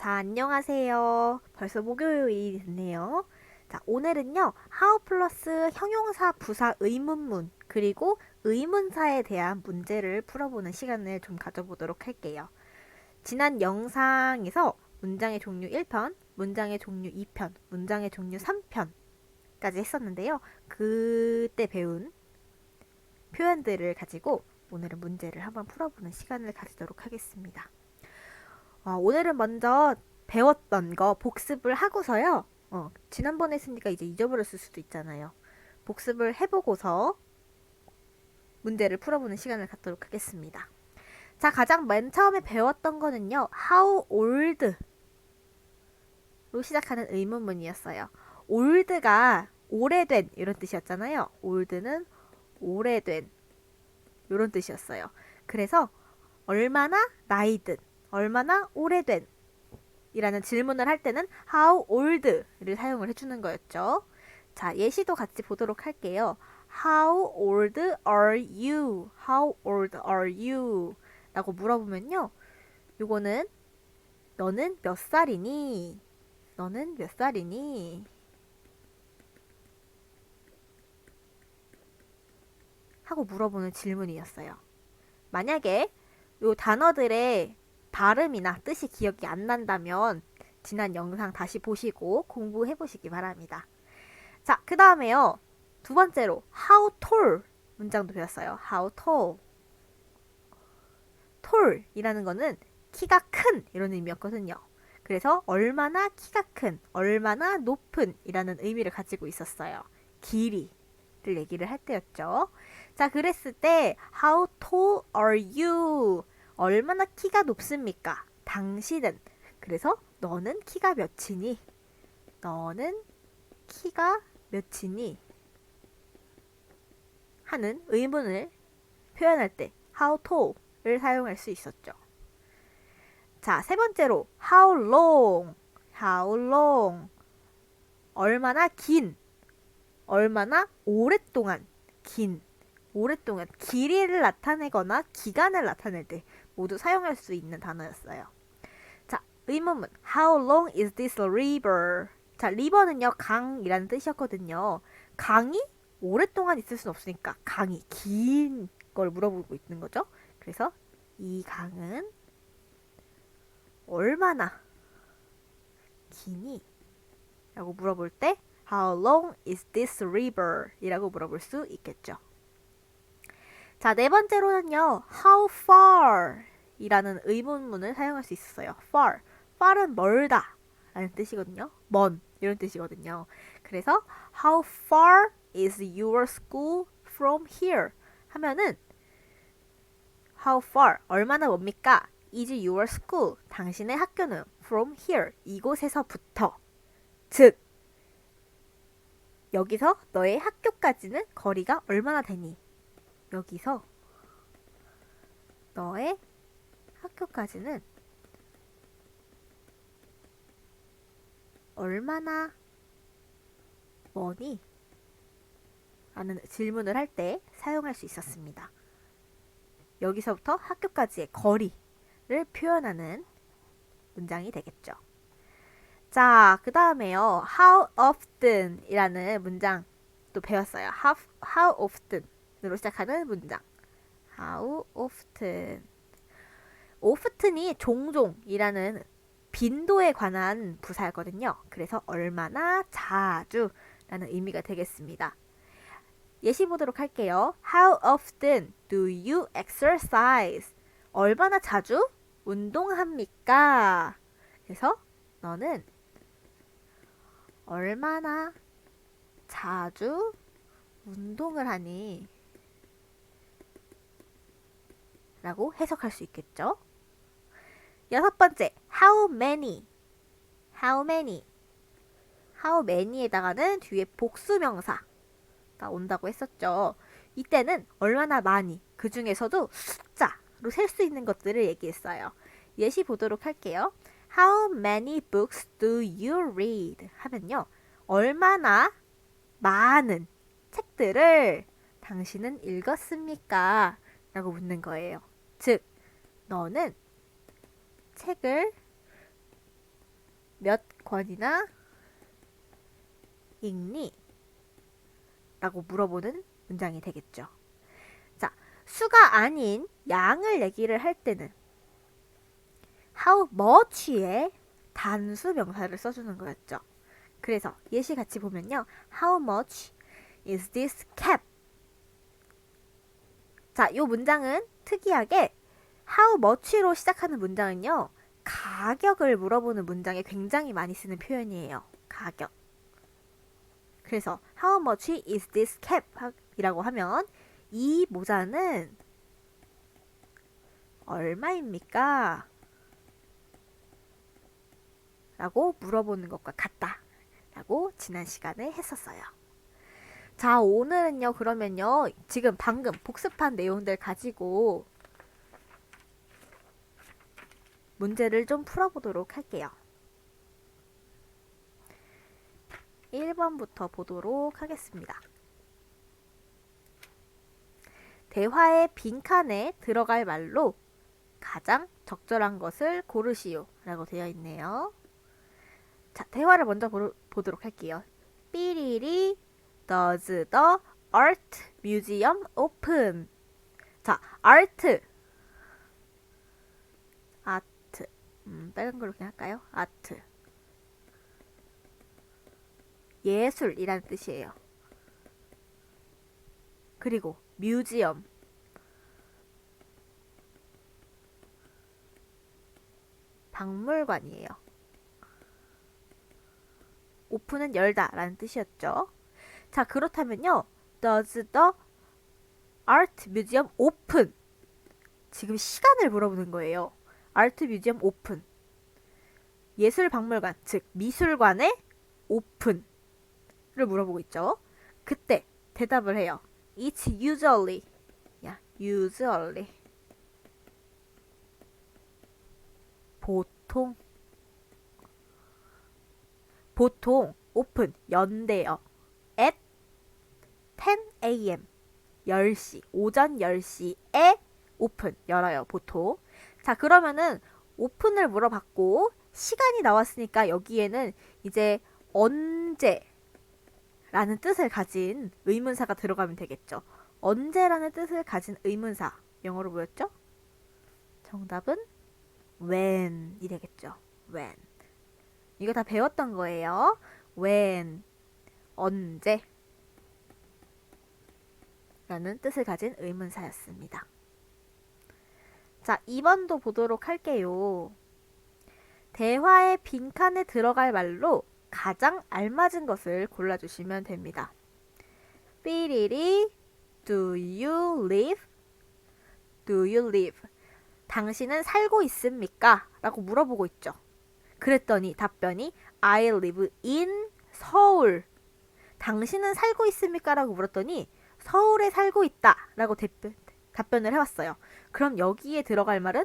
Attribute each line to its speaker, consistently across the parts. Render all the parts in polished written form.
Speaker 1: 자, 안녕하세요. 벌써 목요일이 됐네요. 자, 오늘은요, how 플러스 형용사 부사 의문문, 그리고 의문사에 대한 문제를 풀어보는 시간을 좀 가져보도록 할게요. 지난 영상에서 문장의 종류 1편, 문장의 종류 2편, 문장의 종류 3편까지 했었는데요. 그때 배운 표현들을 가지고 오늘은 문제를 한번 풀어보는 시간을 가지도록 하겠습니다. 오늘은 먼저 배웠던 거 복습을 하고서요. 지난번에 했으니까 이제 잊어버렸을 수도 있잖아요. 복습을 해보고서 문제를 풀어보는 시간을 갖도록 하겠습니다. 자, 가장 맨 처음에 배웠던 거는요. How old로 시작하는 의문문이었어요. old가 오래된 이런 뜻이었잖아요. old는 오래된 이런 뜻이었어요. 그래서 얼마나 나이 든, 얼마나 오래된 이라는 질문을 할 때는 how old를 사용을 해주는 거였죠. 자, 예시도 같이 보도록 할게요. How old are you? How old are you? 라고 물어보면요. 요거는 너는 몇 살이니? 너는 몇 살이니? 하고 물어보는 질문이었어요. 만약에 요 단어들의 발음이나 뜻이 기억이 안 난다면 지난 영상 다시 보시고 공부해 보시기 바랍니다. 자, 그 다음에요. 두 번째로 how tall 문장도 배웠어요. how tall. tall 이라는 거는 키가 큰 이런 의미였거든요. 그래서 얼마나 키가 큰, 얼마나 높은 이라는 의미를 가지고 있었어요. 길이를 얘기를 할 때였죠. 자, 그랬을 때 how tall are you? 얼마나 키가 높습니까? 당신은. 그래서 너는 키가 몇이니? 너는 키가 몇이니? 하는 의문을 표현할 때 how tall을 사용할 수 있었죠. 자, 세 번째로 how long. how long. 얼마나 긴, 얼마나 오랫동안 긴, 오랫동안 길이를 나타내거나 기간을 나타낼 때 모두 사용할 수 있는 단어였어요. 자, 의문문 How long is this river? 자, river는요 강이라는 뜻이었거든요. 강이 오랫동안 있을 수는 없으니까 강이 긴 걸 물어보고 있는 거죠. 그래서 이 강은 얼마나 기니? 라고 물어볼 때 How long is this river? 이라고 물어볼 수 있겠죠. 자, 네 번째로는요. How far 이라는 의문문을 사용할 수 있어요. far. far은 멀다 라는 뜻이거든요. 먼 이런 뜻이거든요. 그래서 How far is your school from here? 하면은 How far 얼마나 멉니까? Is your school 당신의 학교는 from here 이곳에서부터 즉 여기서 너의 학교까지는 거리가 얼마나 되니? 여기서 너의 학교까지는 얼마나 머니? 라는 질문을 할 때 사용할 수 있었습니다. 여기서부터 학교까지의 거리를 표현하는 문장이 되겠죠. 자, 그 다음에요. How often 이라는 문장 또 배웠어요. How often 으로 시작하는 문장. How often. often이 종종이라는 빈도에 관한 부사였거든요. 그래서 얼마나 자주 라는 의미가 되겠습니다. 예시 보도록 할게요. How often do you exercise? 얼마나 자주 운동합니까? 그래서 너는 얼마나 자주 운동을 하니? 라고 해석할 수 있겠죠. 여섯 번째, how many. how many. how many에다가는 뒤에 복수명사가 온다고 했었죠. 이때는 얼마나 많이, 그 중에서도 숫자로 셀 수 있는 것들을 얘기했어요. 예시 보도록 할게요. How many books do you read? 하면요. 얼마나 많은 책들을 당신은 읽었습니까? 라고 묻는 거예요. 즉, 너는 책을 몇 권이나 읽니? 라고 물어보는 문장이 되겠죠. 자, 수가 아닌 양을 얘기를 할 때는 how much의 단수 명사를 써주는 거였죠. 그래서 예시 같이 보면요. How much is this cap? 자, 이 문장은 특이하게 how much로 시작하는 문장은요. 가격을 물어보는 문장에 굉장히 많이 쓰는 표현이에요. 가격. 그래서 how much is this cap? 이라고 하면 이 모자는 얼마입니까? 라고 물어보는 것과 같다 라고 지난 시간에 했었어요. 자, 오늘은요 그러면요 지금 방금 복습한 내용들 가지고 문제를 좀 풀어보도록 할게요. 1번부터 보도록 하겠습니다. 대화의 빈칸에 들어갈 말로 가장 적절한 것을 고르시오 라고 되어 있네요. 자, 대화를 먼저 보도록 할게요. 삐리리 Does the art museum open? 자, 아트 빨간 걸로 그냥 할까요? 아트 예술이라는 뜻이에요. 그리고 뮤지엄 박물관이에요. 오픈은 열다 라는 뜻이었죠. 자, 그렇다면요. Does the art museum open? 지금 시간을 물어보는 거예요. art museum open. 예술 박물관, 즉 미술관의 오픈을 물어보고 있죠. 그때 대답을 해요. It's usually. usually. 보통 오픈 연대요. at 10 a.m. 10시, 오전 10시에 오픈, 열어요, 보통. 자, 그러면은 오픈을 물어봤고 시간이 나왔으니까 여기에는 이제 언제 라는 뜻을 가진 의문사가 들어가면 되겠죠. 언제라는 뜻을 가진 의문사, 영어로 뭐였죠? 정답은 when이 되겠죠. when. 이거 다 배웠던 거예요. when, 언제 라는 뜻을 가진 의문사였습니다. 자, 2번도 보도록 할게요. 대화의 빈칸에 들어갈 말로 가장 알맞은 것을 골라주시면 됩니다. 삐리리 Do you live? Do you live? 당신은 살고 있습니까? 라고 물어보고 있죠. 그랬더니 답변이 I live in 서울. 당신은 살고 있습니까? 라고 물었더니 서울에 살고 있다 라고 답변을 해왔어요. 그럼 여기에 들어갈 말은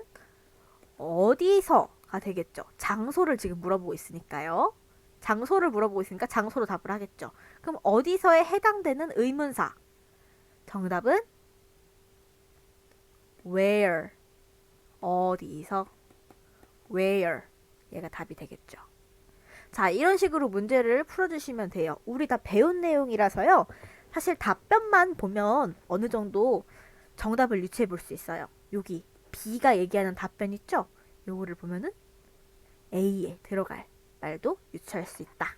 Speaker 1: 어디서가 되겠죠. 장소를 지금 물어보고 있으니까요. 장소를 물어보고 있으니까 장소로 답을 하겠죠. 그럼 어디서에 해당되는 의문사. 정답은 where. 어디서. where. 얘가 답이 되겠죠. 자, 이런 식으로 문제를 풀어주시면 돼요. 우리 다 배운 내용이라서요. 사실 답변만 보면 어느 정도 정답을 유추해 볼 수 있어요. 여기 B가 얘기하는 답변 있죠? 요거를 보면은 A에 들어갈 말도 유추할 수 있다.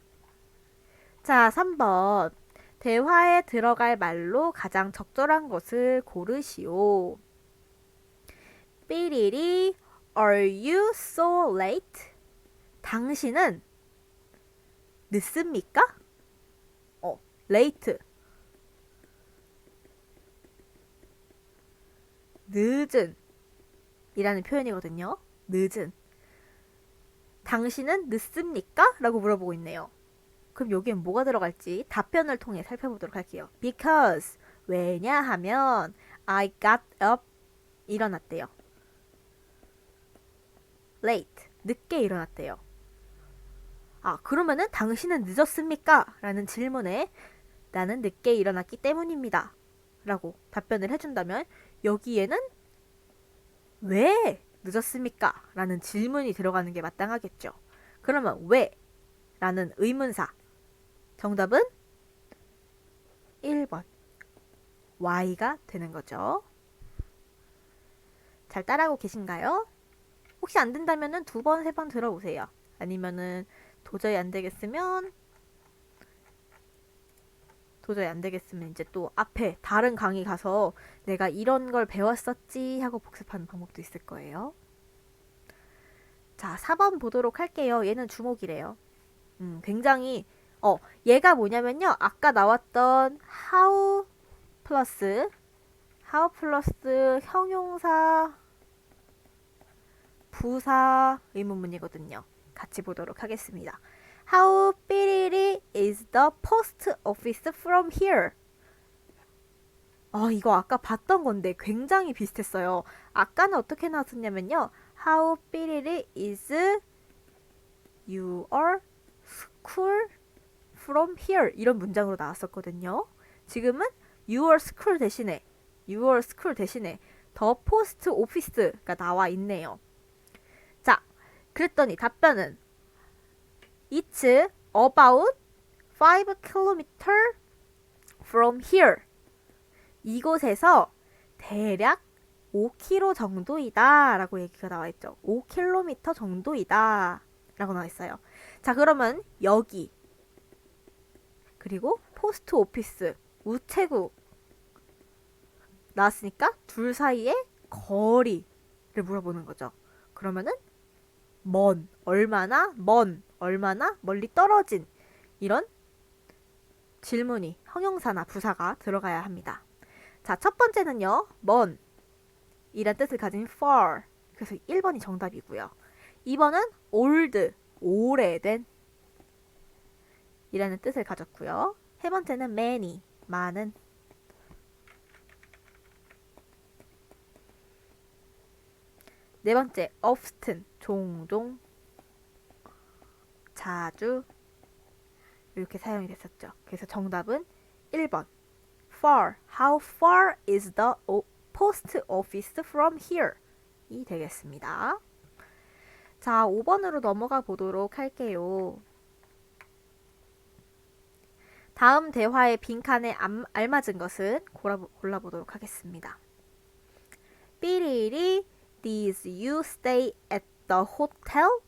Speaker 1: 자, 3번. 대화에 들어갈 말로 가장 적절한 것을 고르시오. 삐리리 Are you so late? 당신은 늦습니까? late. 늦은 이라는 표현이거든요. 늦은. 당신은 늦습니까? 라고 물어보고 있네요. 그럼 여기엔 뭐가 들어갈지 답변을 통해 살펴보도록 할게요. Because 왜냐하면 I got up 일어났대요. late 늦게 일어났대요. 아, 그러면은 당신은 늦었습니까? 라는 질문에 나는 늦게 일어났기 때문입니다. 라고 답변을 해준다면 여기에는 왜 늦었습니까? 라는 질문이 들어가는 게 마땅하겠죠. 그러면 왜? 라는 의문사. 정답은 1번 why가 되는 거죠. 잘 따라하고 계신가요? 혹시 안 된다면은 2번, 3번 들어보세요. 아니면은 도저히 안 되겠으면 이제 또 앞에 다른 강의 가서 내가 이런 걸 배웠었지 하고 복습하는 방법도 있을 거예요. 자, 4번 보도록 할게요. 얘는 주목이래요. 굉장히 얘가 뭐냐면요. 아까 나왔던 how 플러스 형용사 부사 의문문이거든요. 같이 보도록 하겠습니다. How 삐리리 is the post office from here? 이거 아까 봤던 건데 굉장히 비슷했어요. 아까는 어떻게 나왔었냐면요. How 삐리리 is your school from here? 이런 문장으로 나왔었거든요. 지금은 your school 대신에 the post office가 나와 있네요. 자, 그랬더니 답변은 It's about 5 km from here. 이곳에서 대략 5km 정도이다 라고 얘기가 나와 있죠. 5km 정도이다 라고 나와 있어요. 자, 그러면 여기 그리고 포스트 오피스 우체국 나왔으니까 둘 사이의 거리를 물어보는 거죠. 그러면은 얼마나 멀리 떨어진 이런 질문이 형용사나 부사가 들어가야 합니다. 자, 첫 번째는요. 이란 뜻을 가진 far. 그래서 1번이 정답이고요. 2번은 old, 오래된 이라는 뜻을 가졌고요. 세 번째는 many, 많은. 네 번째, often, 종종, 자주 이렇게 사용이 됐었죠. 그래서 정답은 1번 far. How far is the post office from here? 이 되겠습니다. 자, 5번으로 넘어가 보도록 할게요. 다음 대화의 빈칸에 알맞은 것은 골라보도록 하겠습니다. 삐리리, did you stay at the hotel?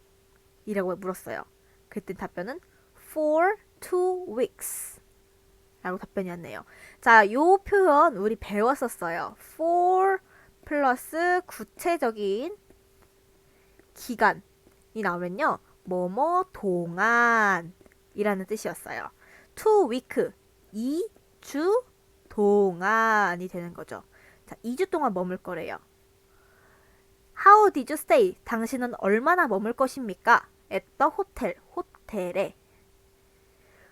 Speaker 1: 이라고 물었어요. 그때 답변은 for 2 weeks 라고 답변이 왔네요. 자, 요 표현 우리 배웠었어요. for 플러스 구체적인 기간이 나오면요. 뭐뭐 동안 이라는 뜻이었어요. 2 week, 2주 동안이 되는 거죠. 자, 2주 동안 머물 거래요. How did you stay? 당신은 얼마나 머물 것입니까? At the hotel, 호텔에.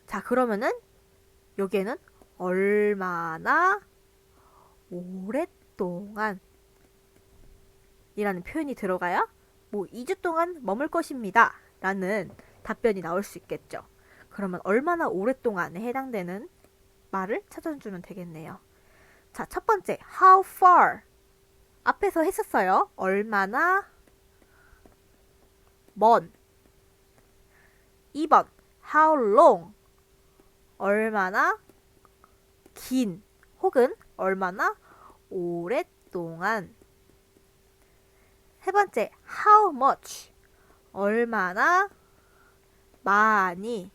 Speaker 1: 자, 그러면은 여기에는 얼마나 오랫동안 이라는 표현이 들어가야 2주 동안 머물 것입니다 라는 답변이 나올 수 있겠죠. 그러면 얼마나 오랫동안에 해당되는 말을 찾아주면 되겠네요. 자, 첫 번째 how far 앞에서 했었어요. 얼마나 먼. 2번 how long 얼마나 긴 혹은 얼마나 오랫동안. 세 번째 how much 얼마나 많이.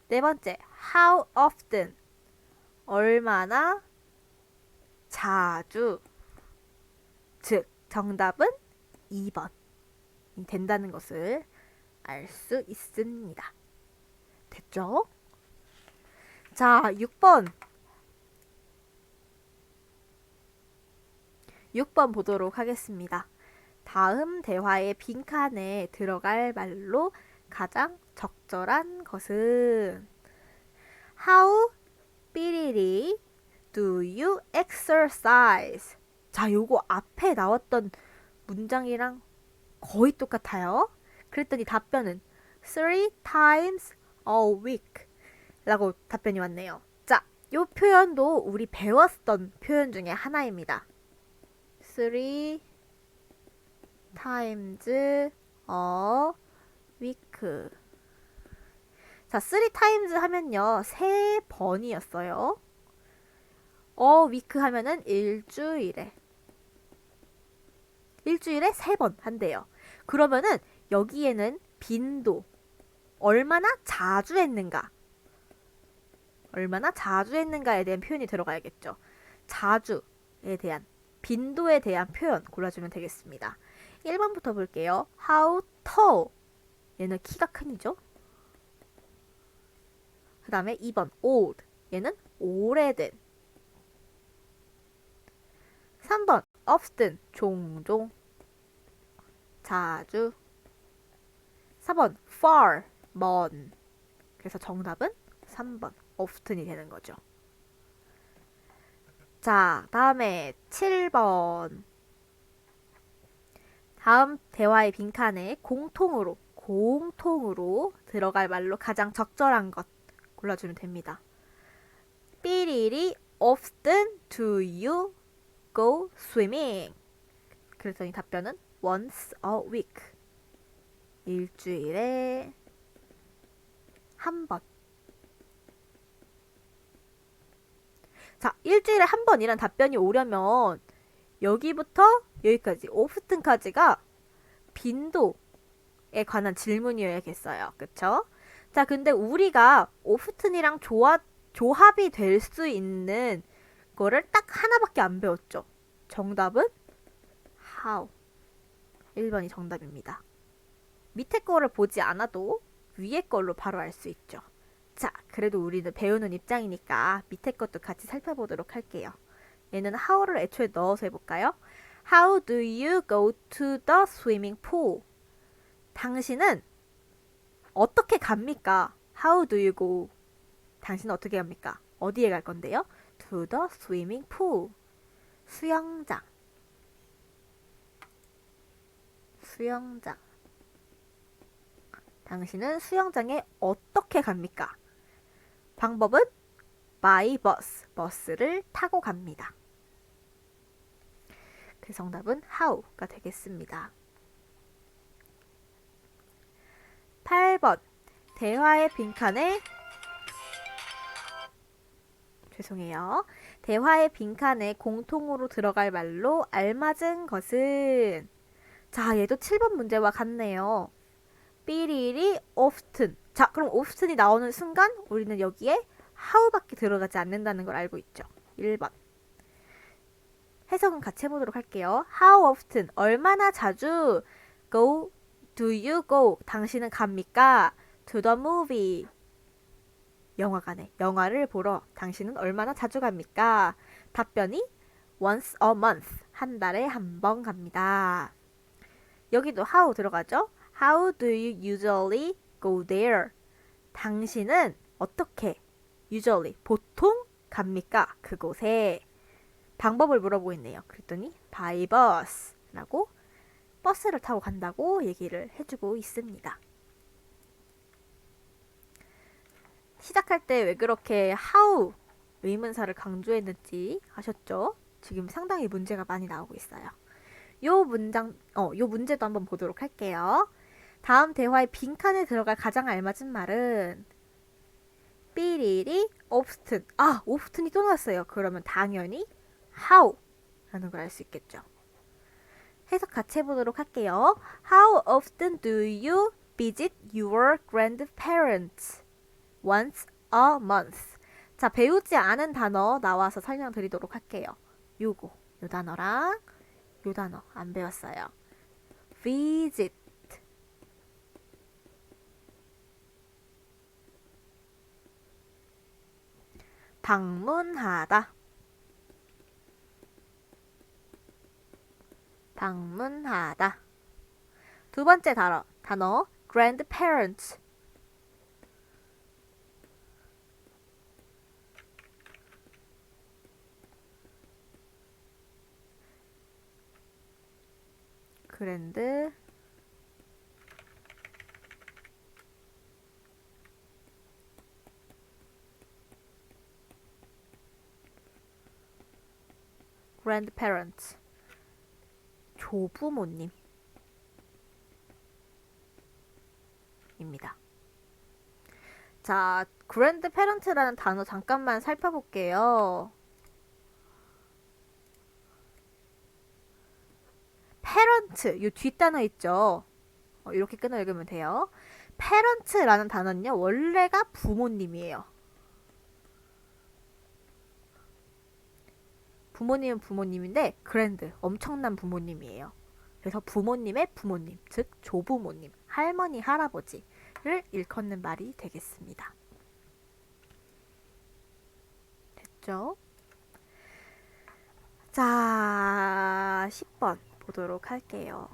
Speaker 1: 네 번째 how often 얼마나 자주. 즉 정답은 2번이 된다는 것을 알 수 있습니다. 됐죠? 자, 6번 보도록 하겠습니다. 다음 대화의 빈칸에 들어갈 말로 가장 적절한 것은 How 삐리리 do you exercise? 자, 요거 앞에 나왔던 문장이랑 거의 똑같아요. 그랬더니 답변은 3 times a week 라고 답변이 왔네요. 자, 요 표현도 우리 배웠던 표현 중에 하나입니다. 3 times a week. 자, 3 times 하면요. 3번이었어요. week 하면은 일주일에 3번 한대요. 그러면은 여기에는 빈도, 얼마나 자주 했는가, 에 대한 표현이 들어가야겠죠. 자주에 대한, 빈도에 대한 표현 골라주면 되겠습니다. 1번부터 볼게요. How tall. 얘는 키가 큰이죠. 그 다음에 2번 old. 얘는 오래된. 3번 often. 종종, 자주. 4번 far. 먼. 그래서 정답은 3번 often이 되는 거죠. 자, 다음에 7번. 다음 대화의 빈칸에 공통으로 들어갈 말로 가장 적절한 것 골라주면 됩니다. 삐리리 often do you go swimming? 그랬더니 답변은 once a week. 일주일에 한 번. 자, 일주일에 한 번이란 답변이 오려면 여기부터 여기까지 often까지가 빈도에 관한 질문이어야겠어요. 그쵸? 자, 근데 우리가 often이랑 조합이 될 수 있는 거를 딱 하나밖에 안 배웠죠. 정답은 how. 1번이 정답입니다. 밑에 거를 보지 않아도 위에 걸로 바로 알 수 있죠. 자, 그래도 우리는 배우는 입장이니까 밑에 것도 같이 살펴보도록 할게요. 얘는 how를 애초에 넣어서 해볼까요? How do you go to the swimming pool? 당신은 어떻게 갑니까? How do you go? 당신은 어떻게 갑니까? 어디에 갈 건데요? To the swimming pool. 수영장. 당신은 수영장에 어떻게 갑니까? 방법은 by bus. 버스를 타고 갑니다. 그 정답은 how가 되겠습니다. 8번. 대화의 빈칸에 공통으로 들어갈 말로 알맞은 것은, 자, 얘도 7번 문제와 같네요. 삐리리 often. 자, 그럼 often이 나오는 순간 우리는 여기에 how밖에 들어가지 않는다는 걸 알고 있죠. 1번. 해석은 같이 해보도록 할게요. How often. 얼마나 자주. Do you go? 당신은 갑니까? To the movie. 영화관에. 영화를 보러 당신은 얼마나 자주 갑니까? 답변이 once a month. 한 달에 한 번 갑니다. 여기도 how 들어가죠? How do you usually go there? 당신은 어떻게 usually 보통 갑니까? 그곳에. 방법을 물어보고 있네요. 그랬더니 by bus 라고 버스를 타고 간다고 얘기를 해주고 있습니다. 시작할 때 왜 그렇게 how 의문사를 강조했는지 아셨죠? 지금 상당히 문제가 많이 나오고 있어요. 요 문제도 한번 보도록 할게요. 다음 대화의 빈칸에 들어갈 가장 알맞은 말은 삐리리 often. often이 또 나왔어요. 그러면 당연히 how 라는 걸 알 수 있겠죠. 해석 같이 해보도록 할게요. How often do you visit your grandparents? Once a month. 자, 배우지 않은 단어 나와서 설명드리도록 할게요. 요 단어랑 요 단어 안 배웠어요. visit. 방문하다. 두 번째 단어 grandparents. grandparents. 조부모님. 되겠습니다. 자, 그랜드 페런트라는 단어 잠깐만 살펴볼게요. 페런트, 이 뒷단어 있죠? 이렇게 끊어 읽으면 돼요. 페런트라는 단어는요, 원래가 부모님이에요. 부모님은 부모님인데 그랜드, 엄청난 부모님이에요. 그래서 부모님의 부모님, 즉 조부모님, 할머니, 할아버지를 일컫는 말이 되겠습니다. 됐죠? 자, 10번 보도록 할게요.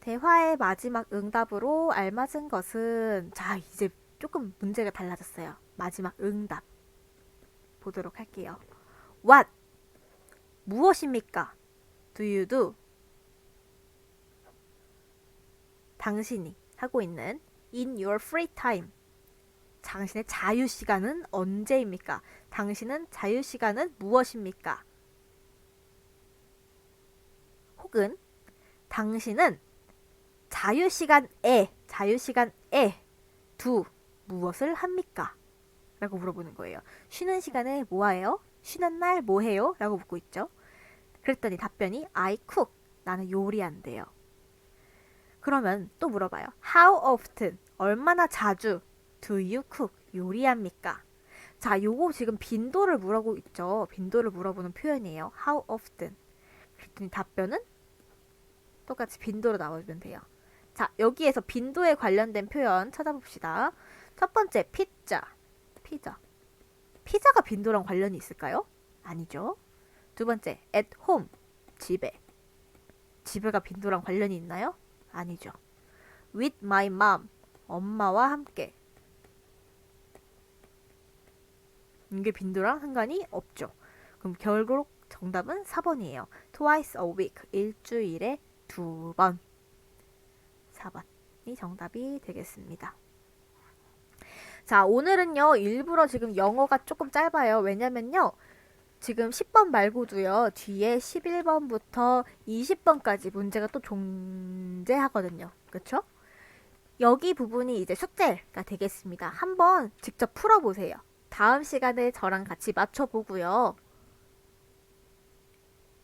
Speaker 1: 대화의 마지막 응답으로 알맞은 것은, 자, 이제 조금 문제가 달라졌어요. 마지막 응답 보도록 할게요. What? 무엇입니까? Do you do? 당신이 하고 있는 in your free time. 당신의 자유시간은 언제입니까? 당신은 자유시간은 무엇입니까? 혹은 당신은 자유시간에 do 무엇을 합니까? 라고 물어보는 거예요. 쉬는 시간에 뭐 해요? 쉬는 날 뭐 해요? 라고 묻고 있죠. 그랬더니 답변이 I cook. 나는 요리한대요. 그러면 또 물어봐요. How often? 얼마나 자주 do you cook? 요리합니까? 자, 요거 지금 빈도를 물어보고 있죠. 빈도를 물어보는 표현이에요. How often? 그랬더니 답변은 똑같이 빈도로 나오면 돼요. 자, 여기에서 빈도에 관련된 표현 찾아봅시다. 첫 번째, 피자. 피자가 빈도랑 관련이 있을까요? 아니죠. 두 번째, at home. 집에가 빈도랑 관련이 있나요? 아니죠. with my mom. 엄마와 함께. 이게 빈도랑 상관이 없죠. 그럼 결국 정답은 4번이에요. twice a week. 일주일에 2번. 4번이 정답이 되겠습니다. 자, 오늘은요, 일부러 지금 영어가 조금 짧아요. 왜냐면요, 지금 10번 말고도요, 뒤에 11번부터 20번까지 문제가 또 존재하거든요. 그쵸? 여기 부분이 이제 숙제가 되겠습니다. 한번 직접 풀어보세요. 다음 시간에 저랑 같이 맞춰보고요.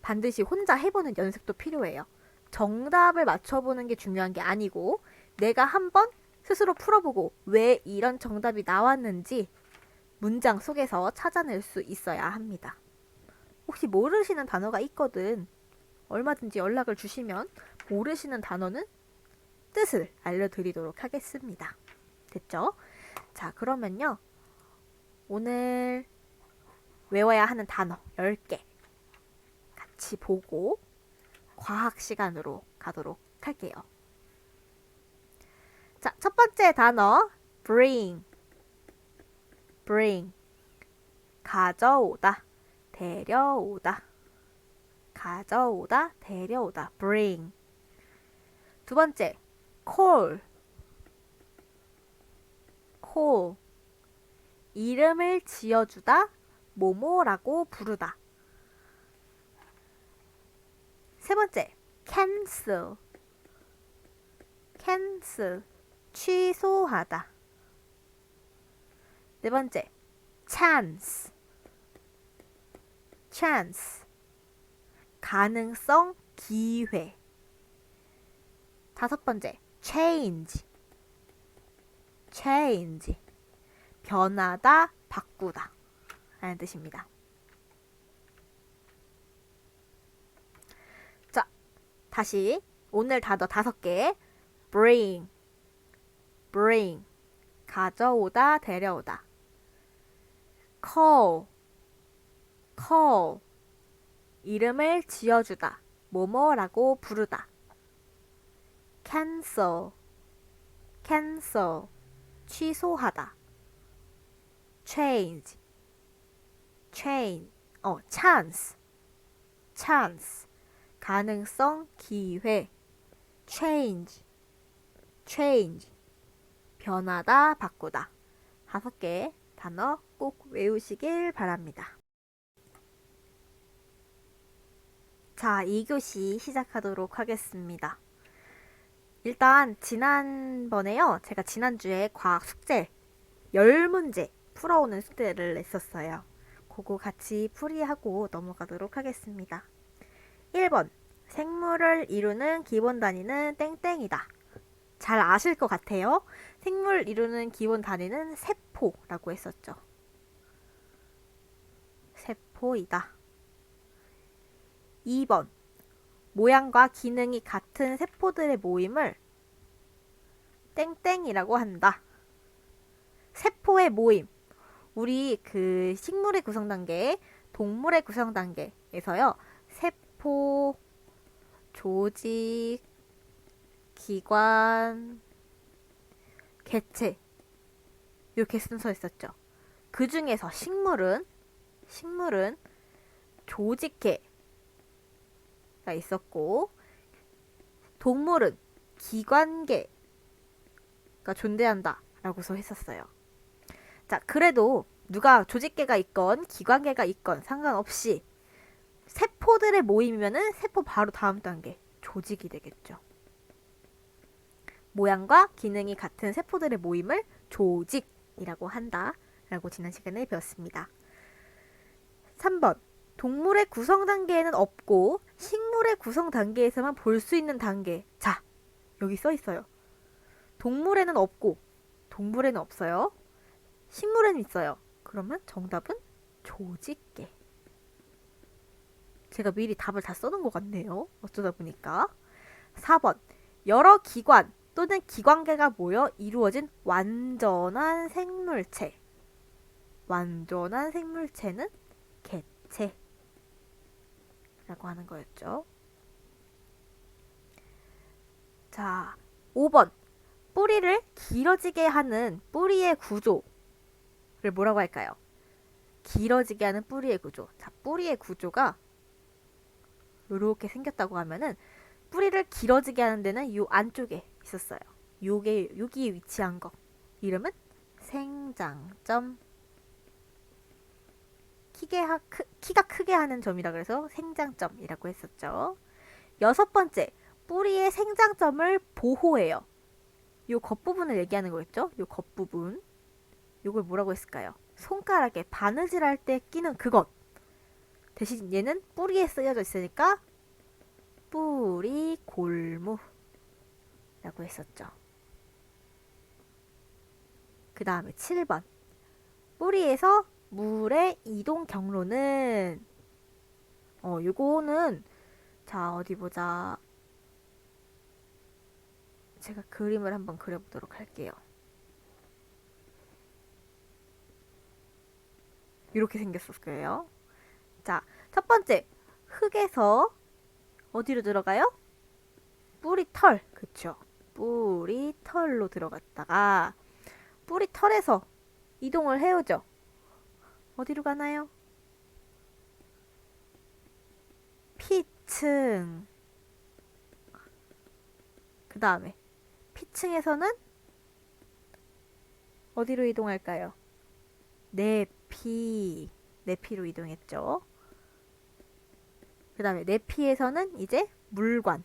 Speaker 1: 반드시 혼자 해보는 연습도 필요해요. 정답을 맞춰보는 게 중요한 게 아니고 내가 한번 스스로 풀어보고 왜 이런 정답이 나왔는지 문장 속에서 찾아낼 수 있어야 합니다. 혹시 모르시는 단어가 있거든 얼마든지 연락을 주시면 모르시는 단어는 뜻을 알려드리도록 하겠습니다. 됐죠? 자, 그러면요. 오늘 외워야 하는 단어 10개 같이 보고 과학 시간으로 가도록 할게요. 자, 첫 번째 단어 bring. 가져오다, 데려오다. 가져오다, 데려오다. bring. 두 번째 call. 이름을 지어주다, 뭐뭐라고 부르다. 세 번째 cancel. 취소하다. 네 번째 chance. 가능성, 기회. 다섯 번째 change. 변하다, 바꾸다 라는 뜻입니다. 자, 다시 오늘 단어 5개. bring. 가져오다, 데려오다. call. 이름을 지어주다, 뭐뭐라고 부르다. cancel. 취소하다. chance. 가능성, 기회. change. 변하다, 바꾸다. 5개 단어 꼭 외우시길 바랍니다. 자, 2교시 시작하도록 하겠습니다. 일단 지난번에요. 제가 지난주에 과학 숙제 10문제 풀어오는 숙제를 냈었어요. 그거 같이 풀이하고 넘어가도록 하겠습니다. 1번. 생물을 이루는 기본 단위는 땡땡이다. 잘 아실 것 같아요. 생물 이루는 기본 단위는 세포라고 했었죠. 세포이다. 2번. 모양과 기능이 같은 세포들의 모임을 땡땡이라고 한다. 세포의 모임. 우리 그 식물의 구성 단계, 동물의 구성 단계에서요. 세포, 조직, 기관, 개체 이렇게 순서였었죠. 그 중에서 식물은 조직계가 있었고 동물은 기관계가 존재한다라고서 했었어요. 자, 그래도 누가 조직계가 있건 기관계가 있건 상관없이 세포들의 모임이면은 세포 바로 다음 단계 조직이 되겠죠. 모양과 기능이 같은 세포들의 모임을 조직이라고 한다라고 지난 시간에 배웠습니다. 3번. 동물의 구성 단계에는 없고 식물의 구성 단계에서만 볼 수 있는 단계. 자, 여기 써 있어요. 동물에는 없고 동물에는 없어요. 식물에는 있어요. 그러면 정답은 조직계. 제가 미리 답을 다 써놓은 것 같네요. 어쩌다 보니까. 4번. 여러 기관 또는 기관계가 모여 이루어진 완전한 생물체. 완전한 생물체는 개체라고 하는 거였죠. 자, 5번. 뿌리를 길어지게 하는 뿌리의 구조를 뭐라고 할까요? 길어지게 하는 뿌리의 구조. 자, 뿌리의 구조가 이렇게 생겼다고 하면은 뿌리를 길어지게 하는 데는 요 안쪽에 있었어요. 여기에 위치한 거. 이름은 생장점. 키가 크게 하는 점이라 그래서 생장점이라고 했었죠. 6번째, 뿌리의 생장점을 보호해요. 요 겉부분을 얘기하는 거겠죠? 요 겉부분. 요걸 뭐라고 했을까요? 손가락에 바느질할 때 끼는 그것. 대신 얘는 뿌리에 쓰여져 있으니까 뿌리 골무라고 했었죠. 그 다음에 7번. 뿌리에서 물의 이동 경로는 요거는 자, 어디 보자. 제가 그림을 한번 그려보도록 할게요. 이렇게 생겼을 거예요. 자, 첫 번째. 흙에서 어디로 들어가요? 뿌리털. 그쵸. 뿌리털로 들어갔다가 뿌리털에서 이동을 해오죠. 어디로 가나요? 피층. 그 다음에 피층에서는 어디로 이동할까요? 내피로 이동했죠. 그 다음에 내피에서는 이제 물관으로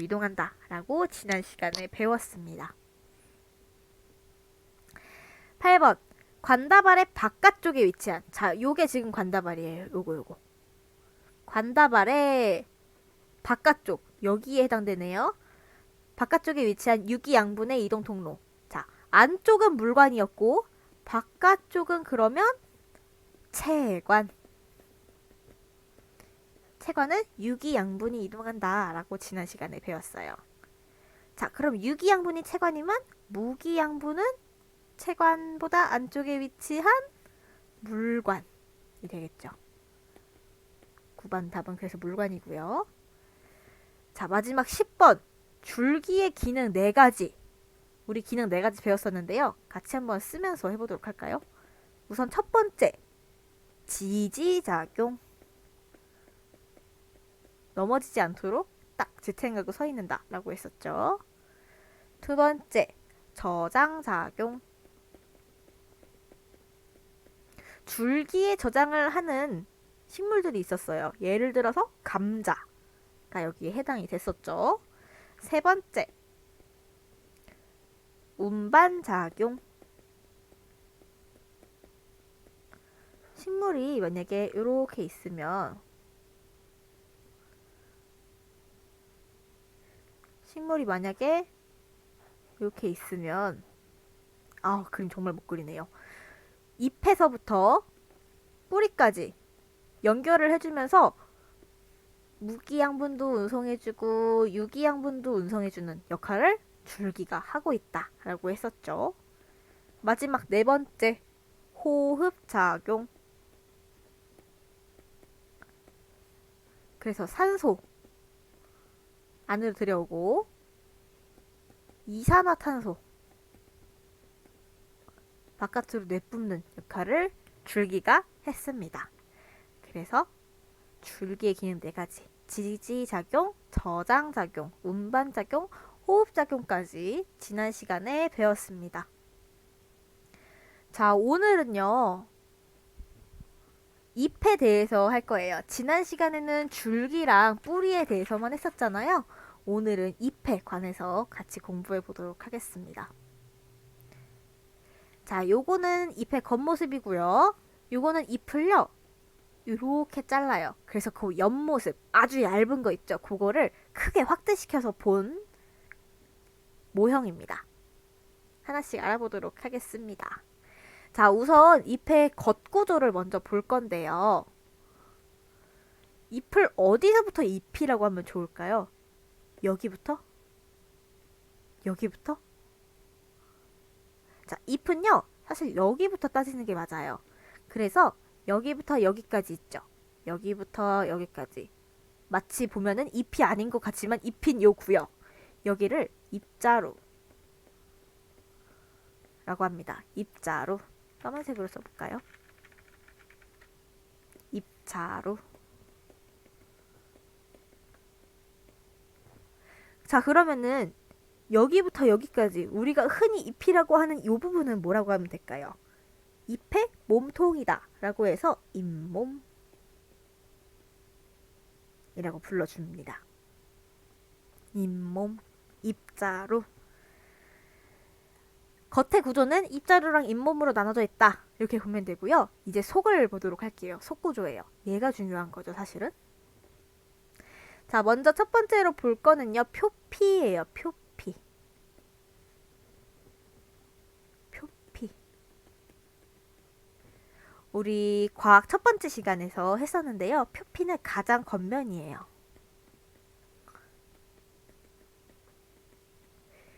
Speaker 1: 이동한다 라고 지난 시간에 배웠습니다. 8번. 관다발의 바깥쪽에 위치한, 자, 요게 지금 관다발이에요. 요거 관다발의 바깥쪽, 여기에 해당되네요. 바깥쪽에 위치한 유기양분의 이동 통로. 자, 안쪽은 물관이었고 바깥쪽은 그러면 체관. 체관은 유기양분이 이동한다 라고 지난 시간에 배웠어요. 자, 그럼 유기양분이 체관이면 무기양분은 체관보다 안쪽에 위치한 물관이 되겠죠. 9번 답은 그래서 물관이고요. 자, 마지막 10번. 줄기의 기능 4가지. 우리 기능 4가지 배웠었는데요. 같이 한번 쓰면서 해보도록 할까요? 우선 첫 번째. 지지작용. 넘어지지 않도록 딱 지탱하고 서 있는다 라고 했었죠. 두 번째. 저장작용. 줄기에 저장을 하는 식물들이 있었어요. 예를 들어서 감자. 여기에 해당이 됐었죠. 세 번째, 운반작용. 식물이 만약에 이렇게 있으면 그림 정말 못 그리네요. 잎에서부터 뿌리까지 연결을 해주면서 무기양분도 운송해주고 유기양분도 운송해주는 역할을 줄기가 하고 있다 라고 했었죠. 마지막 네 번째, 호흡작용. 그래서 산소 안으로 들여오고 이산화탄소 바깥으로 내뿜는 역할을 줄기가 했습니다. 그래서 줄기의 기능 네 가지, 지지작용, 저장작용, 운반작용, 호흡작용까지 지난 시간에 배웠습니다. 자, 오늘은요, 잎에 대해서 할 거예요. 지난 시간에는 줄기랑 뿌리에 대해서만 했었잖아요. 오늘은 잎에 관해서 같이 공부해 보도록 하겠습니다. 자, 요거는 잎의 겉모습이고요. 요거는 잎을요, 이렇게 잘라요. 그래서 그 옆모습, 아주 얇은 거 있죠? 그거를 크게 확대시켜서 본 모형입니다. 하나씩 알아보도록 하겠습니다. 자, 우선 잎의 겉구조를 먼저 볼 건데요. 잎을 어디서부터 잎이라고 하면 좋을까요? 여기부터? 여기부터? 자, 잎은요, 사실 여기부터 따지는 게 맞아요. 그래서 여기부터 여기까지 있죠. 여기부터 여기까지. 마치 보면은 잎이 아닌 것 같지만 잎인 요 구역. 여기를 입자루 라고 합니다. 입자루. 까만색으로 써볼까요? 입자루. 자, 그러면은 여기부터 여기까지 우리가 흔히 잎이라고 하는 이 부분은 뭐라고 하면 될까요? 잎의 몸통이다 라고 해서 잇몸 이라고 불러줍니다. 잇몸, 입자루. 겉의 구조는 입자루랑 잇몸으로 나눠져 있다 이렇게 보면 되고요. 이제 속을 보도록 할게요. 속 구조예요. 얘가 중요한 거죠, 사실은. 자, 먼저 첫 번째로 볼 거는요, 표피예요. 표피. 표피. 우리 과학 첫 번째 시간에서 했었는데요. 표피는 가장 겉면이에요.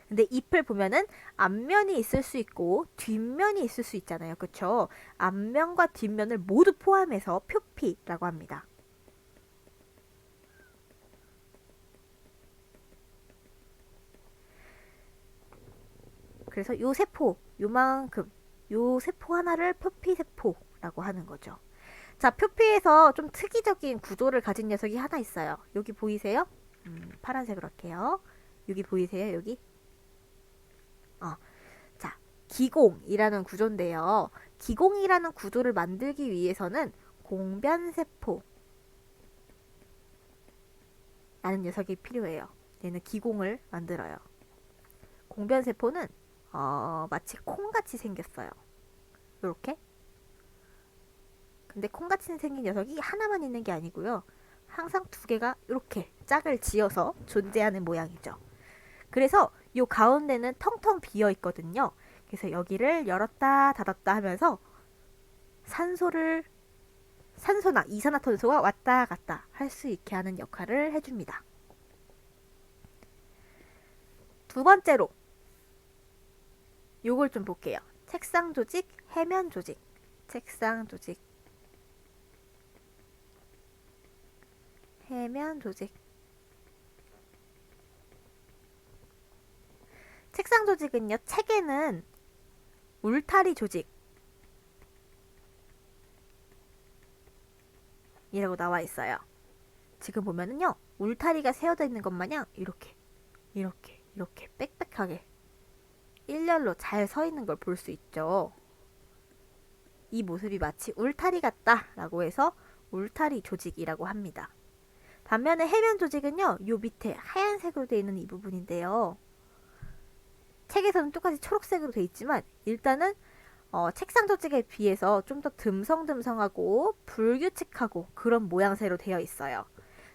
Speaker 1: 근데 잎을 보면은 앞면이 있을 수 있고 뒷면이 있을 수 있잖아요. 그쵸? 앞면과 뒷면을 모두 포함해서 표피라고 합니다. 그래서 요 세포, 요만큼, 요 세포 하나를 표피세포라고 하는 거죠. 자, 표피에서 좀 특이적인 구조를 가진 녀석이 하나 있어요. 여기 보이세요? 파란색으로 할게요. 여기 보이세요? 여기? 자, 기공이라는 구조인데요. 기공이라는 구조를 만들기 위해서는 공변세포 라는 녀석이 필요해요. 얘는 기공을 만들어요. 공변세포는 마치 콩같이 생겼어요. 요렇게. 근데 콩같이 생긴 녀석이 하나만 있는 게 아니고요. 항상 두 개가 이렇게 짝을 지어서 존재하는 모양이죠. 그래서 요 가운데는 텅텅 비어 있거든요. 그래서 여기를 열었다 닫았다 하면서 산소나 이산화탄소가 왔다 갔다 할 수 있게 하는 역할을 해줍니다. 두 번째로 요걸 좀 볼게요. 책상 조직, 해면 조직. 책상 조직, 해면 조직. 책상 조직은요, 책에는 울타리 조직 이라고 나와 있어요. 지금 보면은요, 울타리가 세워져 있는 것 마냥 이렇게 빽빽하게 일렬로 잘 서 있는 걸 볼 수 있죠. 이 모습이 마치 울타리 같다 라고 해서 울타리 조직이라고 합니다. 반면에 해면 조직은요, 요 밑에 하얀색으로 되어 있는 이 부분인데요. 책에서는 똑같이 초록색으로 되어 있지만 일단은 책상 조직에 비해서 좀 더 듬성듬성하고 불규칙하고 그런 모양새로 되어 있어요.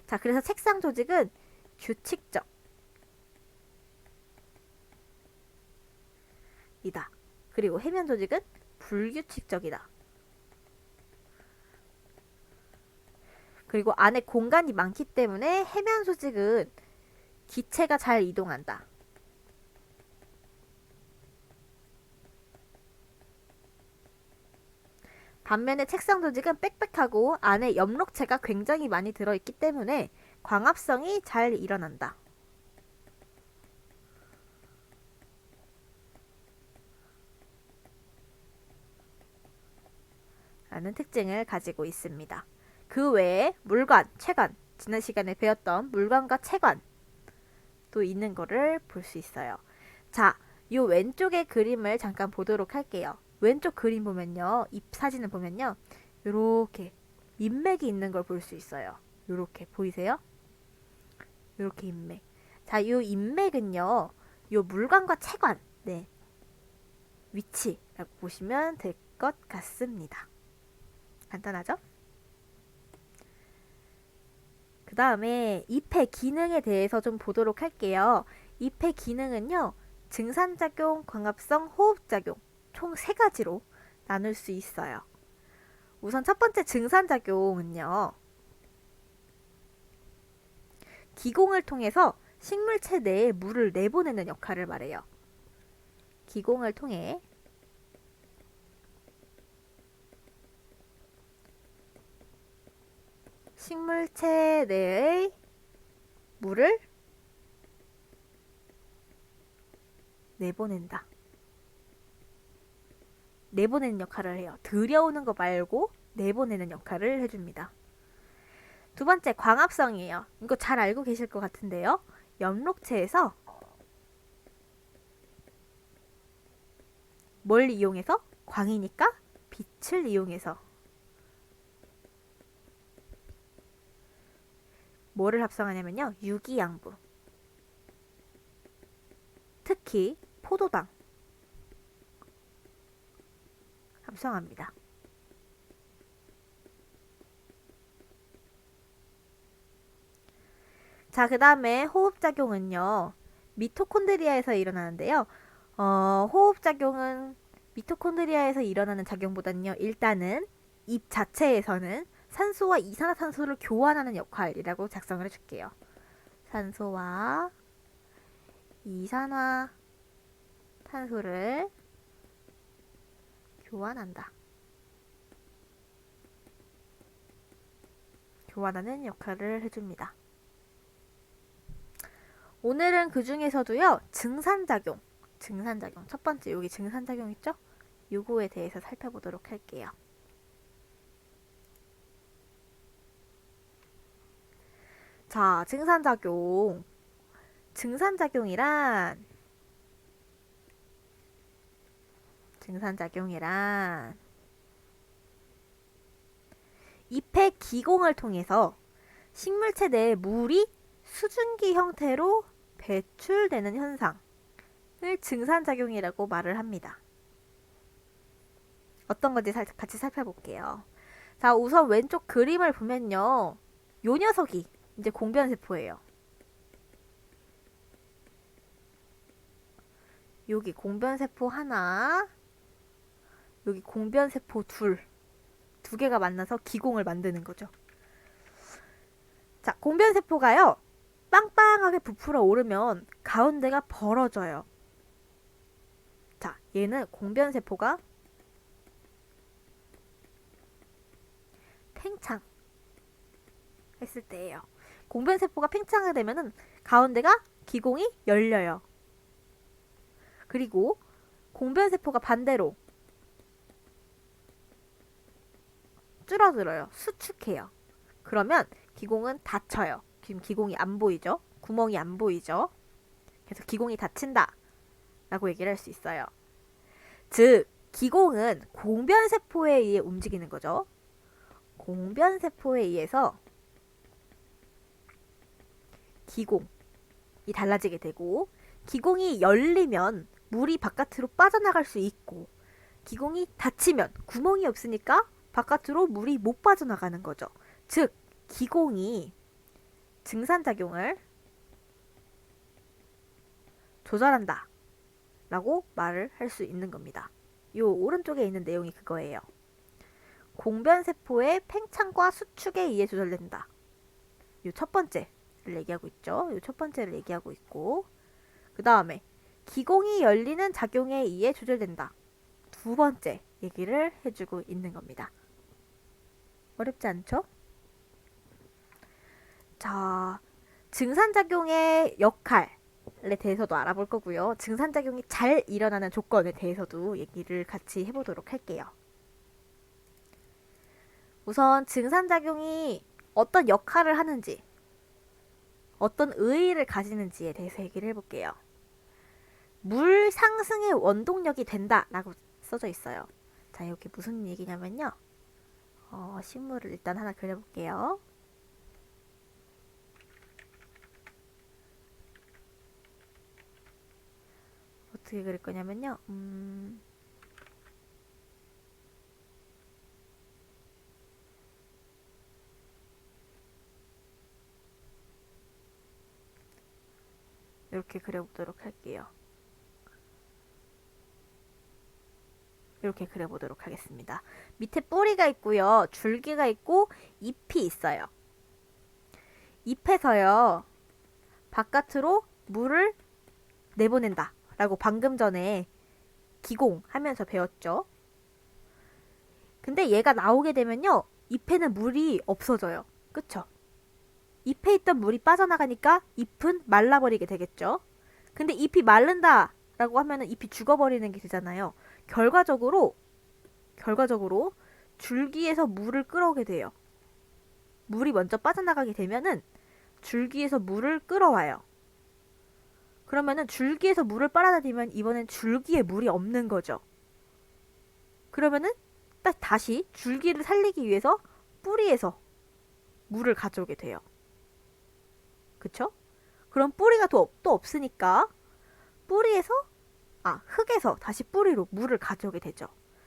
Speaker 1: 자, 그래서 책상 조직은 규칙적 이다. 그리고 해면 조직은 불규칙적이다. 그리고 안에 공간이 많기 때문에 해면 조직은 기체가 잘 이동한다. 반면에 책상 조직은 빽빽하고 안에 엽록체가 굉장히 많이 들어있기 때문에 광합성이 잘 일어난다. 라는 특징을 가지고 있습니다. 그 외에 물관, 체관, 지난 시간에 배웠던 물관과 체관도 있는 거를 볼 수 있어요. 자, 이 왼쪽의 그림을 잠깐 보도록 할게요. 왼쪽 그림 보면요, 이 사진을 보면요, 요렇게 인맥이 있는 걸 볼 수 있어요. 요렇게 보이세요? 요렇게 인맥. 자, 요 인맥은요, 요 물관과 체관, 네, 위치라고 보시면 될 것 같습니다. 간단하죠? 그 다음에 잎의 기능에 대해서 좀 보도록 할게요. 잎의 기능은요, 증산작용, 광합성, 호흡작용 총 3가지로 나눌 수 있어요. 우선 첫 번째 증산작용은요, 기공을 통해서 식물체 내에 물을 내보내는 역할을 말해요. 기공을 통해 식물체 내의 물을 내보낸다. 내보내는 역할을 해요. 들여오는 거 말고 내보내는 역할을 해줍니다. 두 번째, 광합성이에요. 이거 잘 알고 계실 것 같은데요. 엽록체에서 뭘 이용해서? 광이니까 빛을 이용해서 뭐를 합성하냐면요, 유기양분, 특히 포도당 합성합니다. 자, 그 다음에 호흡작용은요, 미토콘드리아에서 일어나는데요. 호흡작용은 미토콘드리아에서 일어나는 작용보다는요, 일단은 잎 자체에서는 산소와 이산화탄소를 교환하는 역할이라고 작성을 해줄게요. 산소와 이산화탄소를 교환한다. 교환하는 역할을 해줍니다. 오늘은 그 중에서도요, 증산작용. 첫 번째 여기 증산작용 있죠? 요거에 대해서 살펴보도록 할게요. 자, 증산작용이란 잎의 기공을 통해서 식물체 내에 물이 수증기 형태로 배출되는 현상을 증산작용이라고 말을 합니다. 어떤 건지 같이 살펴볼게요. 자, 우선 왼쪽 그림을 보면요, 요 녀석이 이제 공변세포예요. 여기 공변세포 하나, 여기 공변세포 두 개가 만나서 기공을 만드는 거죠. 자, 공변세포가요, 빵빵하게 부풀어 오르면 가운데가 벌어져요. 자, 얘는 공변세포가 팽창 했을 때예요. 공변세포가 팽창이 되면은 가운데가 기공이 열려요. 그리고 공변세포가 반대로 줄어들어요. 수축해요. 그러면 기공은 닫혀요. 지금 기공이 안 보이죠? 구멍이 안 보이죠? 그래서 기공이 닫힌다 라고 얘기를 할 수 있어요. 즉, 기공은 공변세포에 의해 움직이는 거죠. 공변세포에 의해서 기공이 달라지게 되고, 기공이 열리면 물이 바깥으로 빠져나갈 수 있고, 기공이 닫히면 구멍이 없으니까 바깥으로 물이 못 빠져나가는 거죠. 즉, 기공이 증산작용을 조절한다 라고 말을 할 수 있는 겁니다. 요 오른쪽에 있는 내용이 그거예요. 공변세포의 팽창과 수축에 의해 조절된다. 요 첫 번째를 얘기하고 있죠. 요 첫 번째를 얘기하고 있고, 그 다음에 기공이 열리는 작용에 의해 조절된다. 두 번째 얘기를 해주고 있는 겁니다. 어렵지 않죠? 자, 증산작용의 역할에 대해서도 알아볼 거고요. 증산작용이 잘 일어나는 조건에 대해서도 얘기를 같이 해보도록 할게요. 우선 증산작용이 어떤 역할을 하는지, 어떤 의의를 가지는지에 대해서 얘기를 해볼게요. 물 상승의 원동력이 된다라고 써져 있어요. 자, 여기 무슨 얘기냐면요. 식물을 일단 하나 그려볼게요. 어떻게 그릴 거냐면요. 이렇게 그려보도록 할게요. 이렇게 그려보도록 하겠습니다. 밑에 뿌리가 있고요. 줄기가 있고 잎이 있어요. 잎에서요. 바깥으로 물을 내보낸다 라고 방금 전에 기공하면서 배웠죠. 근데 얘가 나오게 되면요. 잎에는 물이 없어져요. 그쵸? 잎에 있던 물이 빠져나가니까 잎은 말라버리게 되겠죠. 근데 잎이 마른다 라고 하면은 잎이 죽어버리는 게 되잖아요. 결과적으로 줄기에서 물을 끌어오게 돼요. 물이 먼저 빠져나가게 되면은 줄기에서 물을 끌어와요. 그러면은 줄기에서 물을 빨아들이면 이번엔 줄기에 물이 없는 거죠. 그러면은 다시 줄기를 살리기 위해서 뿌리에서 물을 가져오게 돼요. 그쵸? 그럼 뿌리가 또 없으니까 흙에서 다시 뿌리로 물을 가져오게 되죠.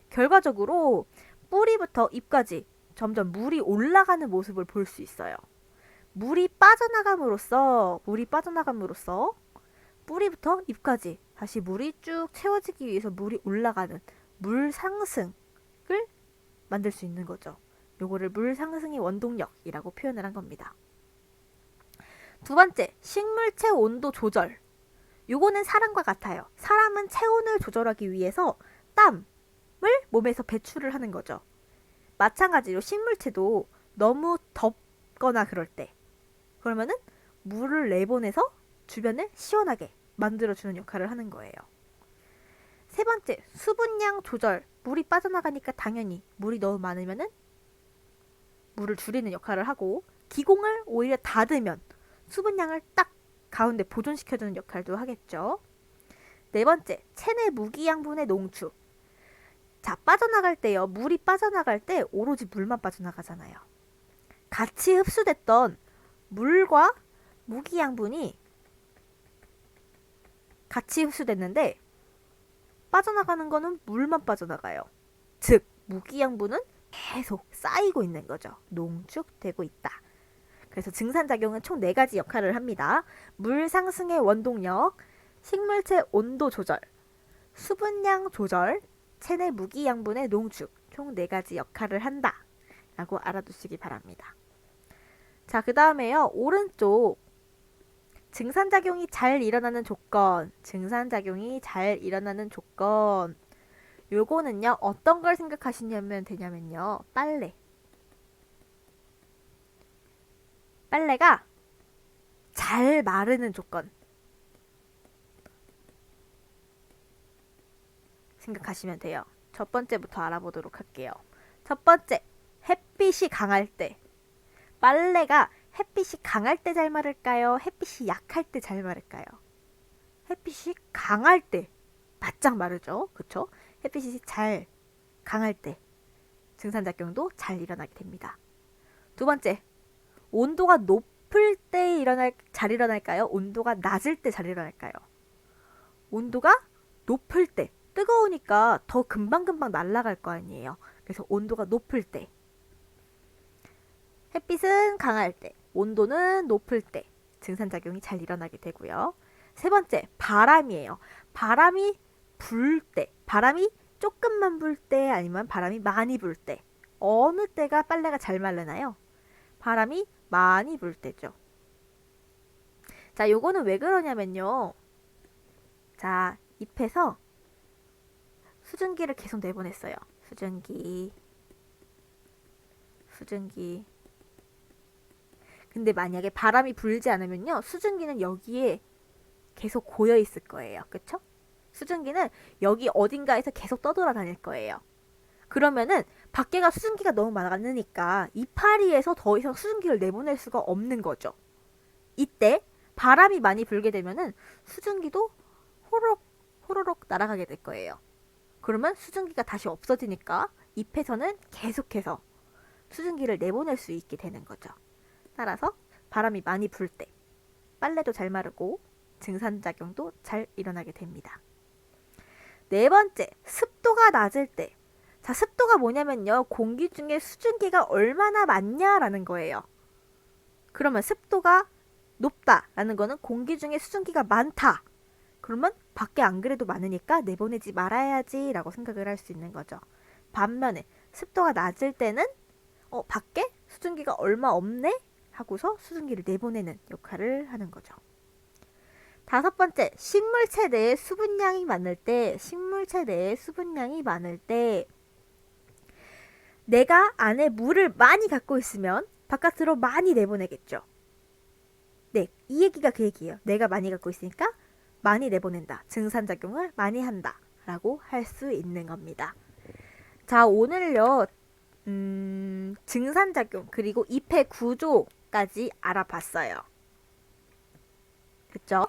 Speaker 1: 결과적으로 뿌리부터 잎까지 점점 물이 올라가는 모습을 볼 수 있어요. 물이 빠져나감으로써 뿌리부터 잎까지 다시 물이 쭉 채워지기 위해서 물이 올라가는 물 상승을 만들 수 있는 거죠. 요거를 물 상승의 원동력이라고 표현을 한 겁니다. 두 번째, 식물체 온도 조절. 요거는 사람과 같아요. 사람은 체온을 조절하기 위해서 땀을 몸에서 배출을 하는 거죠. 마찬가지로 식물체도 너무 덥거나 그럴 때 그러면은 물을 내보내서 주변을 시원하게 만들어주는 역할을 하는 거예요. 세 번째, 수분량 조절. 물이 빠져나가니까 당연히 물이 너무 많으면은 물을 줄이는 역할을 하고, 기공을 오히려 닫으면 수분량을 딱 가운데 보존시켜주는 역할도 하겠죠. 네 번째, 체내 무기양분의 농축. 자, 빠져나갈 때요. 물이 빠져나갈 때 오로지 물만 빠져나가잖아요. 같이 흡수됐던 물과 무기양분이 같이 흡수됐는데 빠져나가는 거는 물만 빠져나가요. 즉, 무기양분은 계속 쌓이고 있는 거죠. 농축되고 있다. 그래서 증산작용은 총 4가지 역할을 합니다. 물 상승의 원동력, 식물체 온도 조절, 수분량 조절, 체내 무기양분의 농축, 총 4가지 역할을 한다 라고 알아두시기 바랍니다. 자, 그 다음에요. 오른쪽 증산작용이 잘 일어나는 조건, 요거는요, 어떤 걸 생각하시냐면 되냐면요, 빨래가 잘 마르는 조건 생각하시면 돼요. 첫 번째부터 알아보도록 할게요. 첫 번째, 햇빛이 강할 때. 빨래가 햇빛이 강할 때 잘 마를까요? 햇빛이 약할 때 잘 마를까요? 햇빛이 강할 때 바짝 마르죠. 그쵸? 햇빛이 강할 때 증산작용도 잘 일어나게 됩니다. 두 번째, 온도가 높을 높을 때 잘 일어날까요? 온도가 낮을 때 잘 일어날까요? 온도가 높을 때. 뜨거우니까 더 금방금방 날아갈 거 아니에요. 그래서 온도가 높을 때. 햇빛은 강할 때. 온도는 높을 때. 증산작용이 잘 일어나게 되고요. 세 번째, 바람이에요. 바람이 불 때. 바람이 조금만 불 때 아니면 바람이 많이 불 때. 어느 때가 빨래가 잘 마르나요? 바람이 많이 불 때죠. 자, 요거는 왜 그러냐면요. 자, 잎에서 수증기를 계속 내보냈어요. 수증기. 근데 만약에 바람이 불지 않으면요. 수증기는 여기에 계속 고여 있을 거예요. 그쵸? 수증기는 여기 어딘가에서 계속 떠돌아다닐 거예요. 그러면은 밖에가 수증기가 너무 많으니까 이파리에서 더 이상 수증기를 내보낼 수가 없는 거죠. 이때 바람이 많이 불게 되면은 수증기도 호로록 호로록 날아가게 될 거예요. 그러면 수증기가 다시 없어지니까 잎에서는 계속해서 수증기를 내보낼 수 있게 되는 거죠. 따라서 바람이 많이 불 때 빨래도 잘 마르고 증산작용도 잘 일어나게 됩니다. 네 번째, 습도가 낮을 때. 자, 습도가 뭐냐면요. 공기 중에 수증기가 얼마나 많냐라는 거예요. 그러면 습도가 높다라는 거는 공기 중에 수증기가 많다. 그러면 밖에 안 그래도 많으니까 내보내지 말아야지 라고 생각을 할 수 있는 거죠. 반면에 습도가 낮을 때는 밖에 수증기가 얼마 없네? 하고서 수증기를 내보내는 역할을 하는 거죠. 다섯 번째, 식물체 내에 수분량이 많을 때 내가 안에 물을 많이 갖고 있으면 바깥으로 많이 내보내겠죠. 네, 이 얘기가 그 얘기예요. 내가 많이 갖고 있으니까 많이 내보낸다. 증산작용을 많이 한다. 라고 할 수 있는 겁니다. 자, 오늘요. 증산작용 그리고 잎의 구조까지 알아봤어요. 그쵸?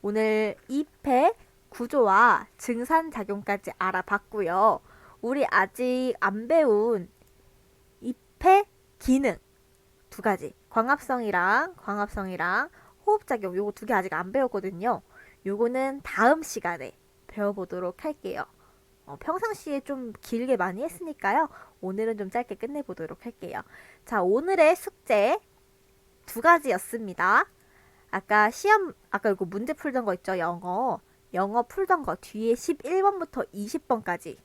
Speaker 1: 오늘 잎의 구조와 증산작용까지 알아봤고요. 우리 아직 안 배운 잎의 기능 두 가지. 광합성이랑 호흡작용 요거 두 개 아직 안 배웠거든요. 요거는 다음 시간에 배워보도록 할게요. 평상시에 좀 길게 많이 했으니까요. 오늘은 좀 짧게 끝내보도록 할게요. 자, 오늘의 숙제 두 가지였습니다. 아까 이거 문제 풀던 거 있죠? 영어 풀던 거 뒤에 11번부터 20번까지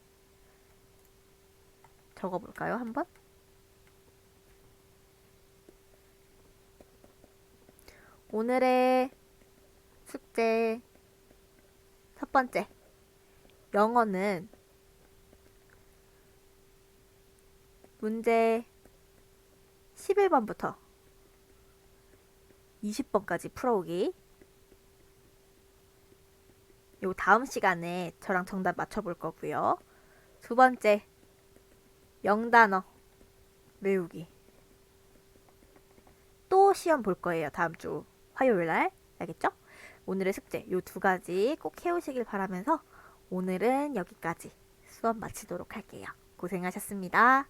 Speaker 1: 적어볼까요? 한번? 오늘의 숙제 첫 번째. 영어는 문제 11번부터 20번까지 풀어오기. 요 다음 시간에 저랑 정답 맞춰볼 거고요. 두 번째, 영단어 외우기. 또 시험 볼 거예요. 다음 주 화요일 날. 알겠죠? 오늘의 숙제 요 두 가지 꼭 해오시길 바라면서 오늘은 여기까지 수업 마치도록 할게요. 고생하셨습니다.